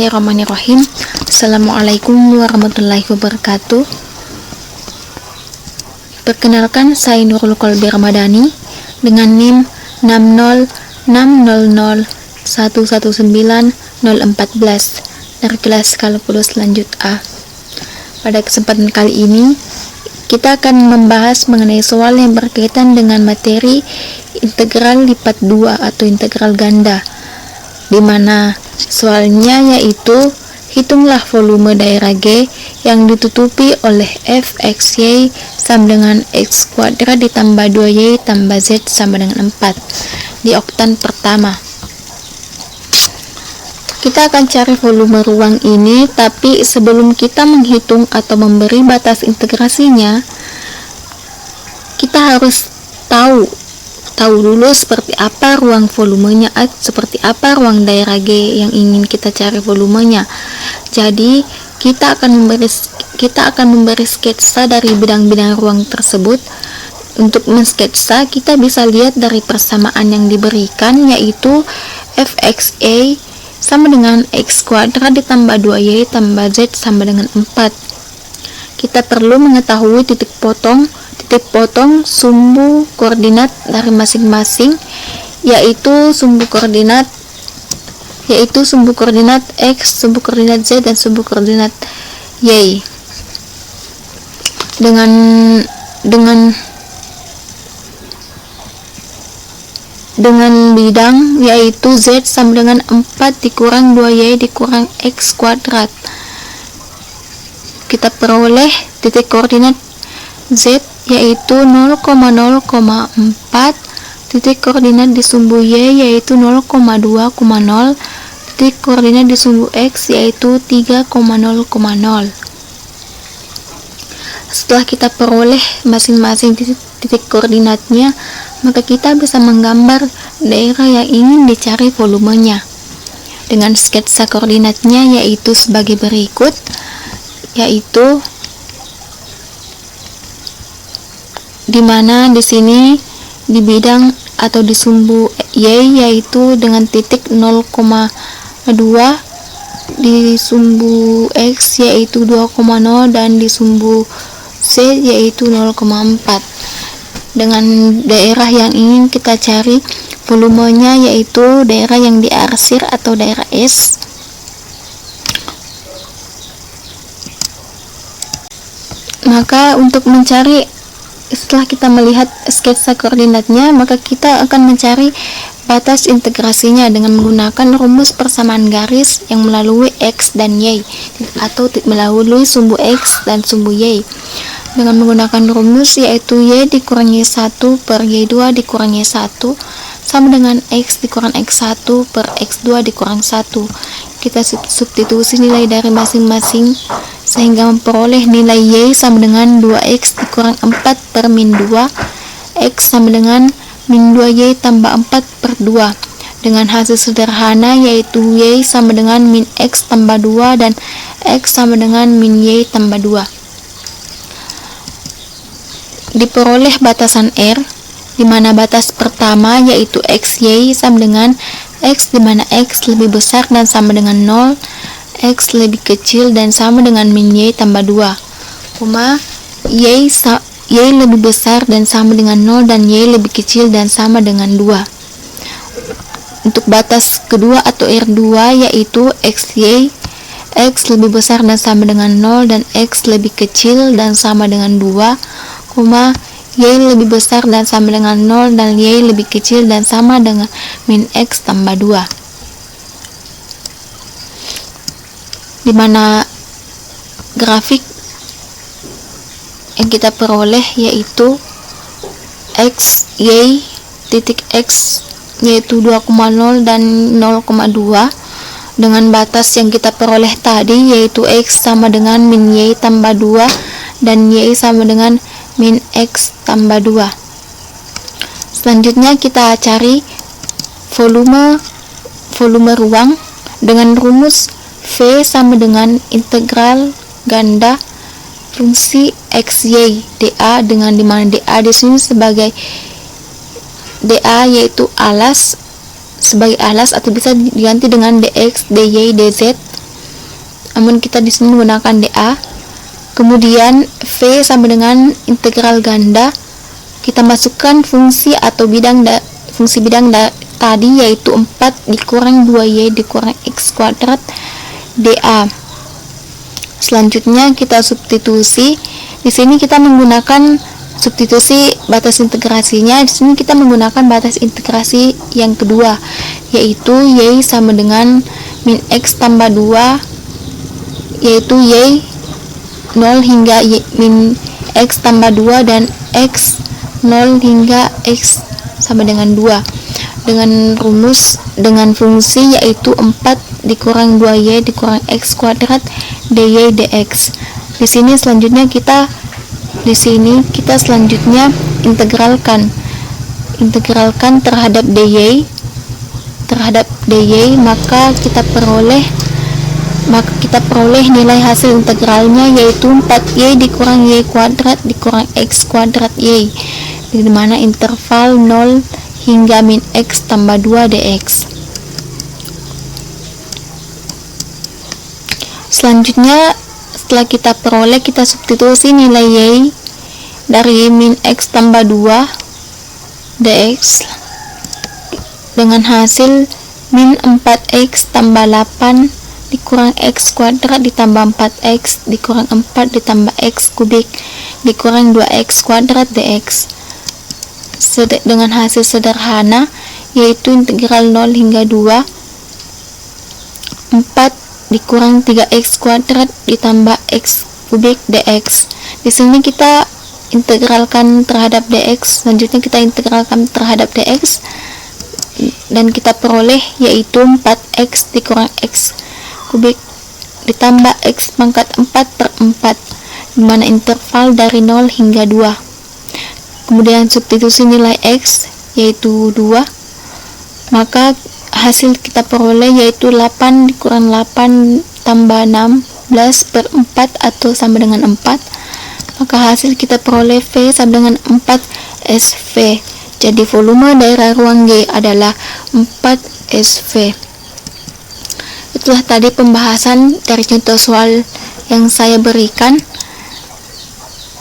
Bismillahirrahmanirrahim. Assalamualaikum warahmatullahi wabarakatuh. Perkenalkan, saya Nurul Kolbi Ramadhani dengan NIM 60600119014 dari kelas kalkulus lanjut A. Pada kesempatan kali ini, kita akan membahas mengenai soal yang berkaitan dengan materi integral lipat 2 atau integral ganda, di mana soalnya yaitu hitunglah volume daerah G yang ditutupi oleh fxy sama dengan x kuadrat ditambah 2y tambah z sama dengan 4 di oktan pertama. Kita akan cari volume ruang ini, tapi sebelum kita menghitung atau memberi batas integrasinya, kita harus tahu dulu seperti apa ruang volumenya, seperti apa ruang daerah G yang ingin kita cari volumenya. Jadi kita akan memberi sketsa dari bidang-bidang ruang tersebut. Untuk mensketsa, kita bisa lihat dari persamaan yang diberikan, yaitu fxa sama dengan x kuadrat ditambah 2y tambah z sama dengan 4. Kita perlu mengetahui titik potong sumbu koordinat dari masing-masing, yaitu sumbu koordinat x, sumbu koordinat z, dan sumbu koordinat y dengan bidang yaitu z sama dengan 4 dikurang 2y dikurang x kuadrat. Kita peroleh titik koordinat z yaitu 0,0,4, titik koordinat di sumbu y yaitu 0,2,0, titik koordinat di sumbu x yaitu 3,0,0. Setelah kita peroleh masing-masing titik koordinatnya, maka kita bisa menggambar daerah yang ingin dicari volumenya dengan sketsa koordinatnya, yaitu sebagai berikut, yaitu dimana di sini di bidang atau di sumbu y yaitu dengan titik 0,2, di sumbu x yaitu 2,0, dan di sumbu z yaitu 0,4. dengan daerah yang ingin kita cari volumenya, yaitu daerah yang diarsir atau daerah S. Maka untuk mencari, setelah kita melihat sketsa koordinatnya, maka kita akan mencari batas integrasinya dengan menggunakan rumus persamaan garis yang melalui x dan y, atau melalui sumbu x dan sumbu y, dengan menggunakan rumus yaitu y dikurangi 1 per y2 dikurangi 1 sama dengan x dikurang x1 per x2 dikurang 1. Kita substitusi nilai dari masing-masing sehingga memperoleh nilai y sama dengan 2x dikurang 4 per min 2, x sama dengan min 2y tambah 4 per 2, dengan hasil sederhana yaitu y sama dengan min x tambah 2 dan x sama dengan min y tambah 2. Diperoleh batasan R, di mana batas pertama yaitu xy sama dengan x, di mana x lebih besar dan sama dengan 0, x lebih kecil dan sama dengan min y tambah 2, y lebih besar dan sama dengan 0 dan y lebih kecil dan sama dengan 2. Untuk batas kedua atau R2 yaitu xy, x lebih besar dan sama dengan 0 dan x lebih kecil dan sama dengan 2, y lebih besar dan sama dengan 0 dan y lebih kecil dan sama dengan min x tambah 2. Di mana grafik yang kita peroleh yaitu x, y, titik x yaitu 2,0 dan 0,2 dengan batas yang kita peroleh tadi yaitu x sama dengan min y tambah 2 dan y sama dengan min x tambah 2. Selanjutnya kita cari volume ruang dengan rumus V sama dengan integral ganda fungsi xy dA, dengan dimana dA di sini sebagai dA yaitu alas, sebagai alas, atau bisa diganti dengan dx, dy, dz namun kita di sini menggunakan dA. Kemudian V sama dengan integral ganda, kita masukkan fungsi atau fungsi bidang tadi, yaitu 4 dikurang 2y dikurang x kuadrat dA. Selanjutnya kita substitusi. Di sini kita menggunakan substitusi batas integrasinya. Di sini kita menggunakan batas integrasi yang kedua, yaitu y sama dengan min x tambah 2, yaitu y 0 hingga min x tambah 2 dan x 0 hingga x sama dengan 2 dengan fungsi yaitu 4 dikurang 2y dikurang x kuadrat dy dx. Di sini kita selanjutnya integralkan terhadap dy, maka kita peroleh nilai hasil integralnya, yaitu 4y dikurang y kuadrat dikurang x kuadrat y, di mana interval 0 hingga min x tambah 2 dx. Selanjutnya setelah kita peroleh, kita substitusi nilai y dari min x tambah 2 dx dengan hasil min 4x tambah 8 dikurang x kuadrat ditambah 4x dikurang 4 ditambah x kubik dikurang 2x kuadrat dx, dengan hasil sederhana yaitu integral 0 hingga 2 4 dikurang 3x kuadrat ditambah x kubik dx. Di sini kita integralkan terhadap dx, selanjutnya kita integralkan terhadap dx dan kita peroleh yaitu 4x dikurang x kubik ditambah x pangkat 4 per 4, di mana interval dari 0 hingga 2. Kemudian substitusi nilai x yaitu 2, maka hasil kita peroleh yaitu 8 dikurang 8 tambah 16 per 4 atau sama dengan 4, maka hasil kita peroleh V sama dengan 4 SV. Jadi volume daerah ruang G adalah 4 SV. Itulah tadi pembahasan dari contoh soal yang saya berikan.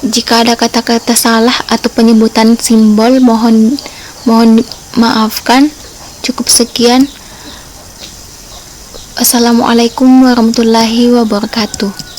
Jika ada kata-kata salah atau penyebutan simbol, mohon maafkan. Cukup sekian. Assalamualaikum warahmatullahi wabarakatuh.